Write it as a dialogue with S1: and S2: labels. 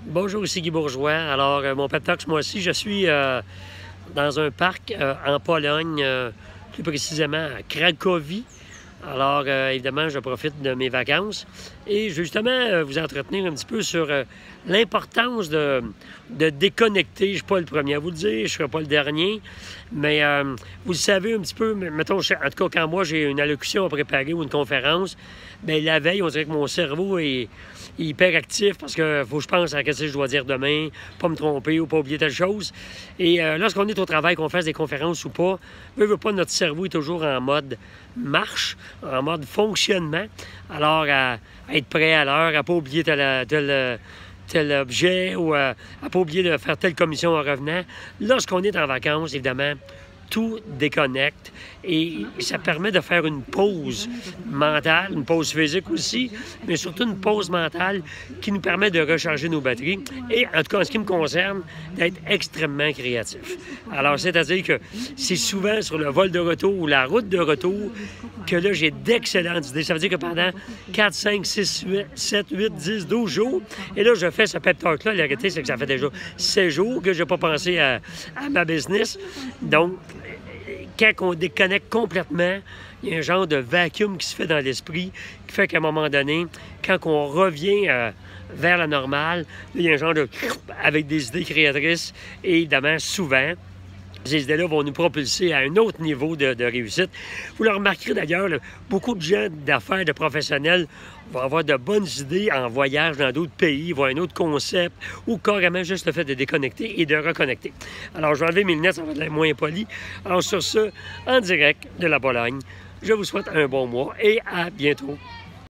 S1: Bonjour, ici Guy Bourgeois. Alors, mon pep talk ce mois-ci, je suis dans un parc en Pologne, plus précisément à Cracovie. Alors, évidemment, je profite de mes vacances et je vais justement vous entretenir un petit peu sur l'importance de déconnecter. Je ne suis pas le premier à vous le dire, je ne serai pas le dernier, mais vous le savez un petit peu, mettons, en tout cas, quand moi j'ai une allocution à préparer ou une conférence, bien, la veille, on dirait que mon cerveau est hyper actif parce que faut que je pense à ce que je dois dire demain, pas me tromper ou pas oublier telle chose. Et lorsqu'on est au travail, qu'on fasse des conférences ou pas, veut pas, notre cerveau est toujours en mode marche, en mode fonctionnement. Alors, à être prêt à l'heure, à ne pas oublier tel objet ou à ne pas oublier de faire telle commission en revenant. Lorsqu'on est en vacances, évidemment, tout déconnecte et ça permet de faire une pause mentale, une pause physique aussi, mais surtout une pause mentale qui nous permet de recharger nos batteries et, en tout cas, en ce qui me concerne, d'être extrêmement créatif. Alors, c'est-à-dire que c'est souvent sur le vol de retour ou la route de retour que là, j'ai d'excellentes idées. Ça veut dire que pendant 4, 5, 6, 8, 7, 8, 10, 12 jours, et là, je fais ce pep talk-là. La réalité, c'est que ça fait déjà 16 jours que je n'ai pas pensé à ma business. Donc, quand on déconnecte complètement, il y a un genre de vacuum qui se fait dans l'esprit qui fait qu'à un moment donné, quand on revient vers la normale, il y a un genre de... avec des idées créatrices et évidemment, souvent, ces idées-là vont nous propulser à un autre niveau de réussite. Vous le remarquerez d'ailleurs, beaucoup de gens d'affaires, de professionnels vont avoir de bonnes idées en voyage dans d'autres pays, voir un autre concept ou carrément juste le fait de déconnecter et de reconnecter. Alors, je vais enlever mes lunettes, ça va être moins poli. Alors, sur ce, en direct de la Pologne, je vous souhaite un bon mois et à bientôt.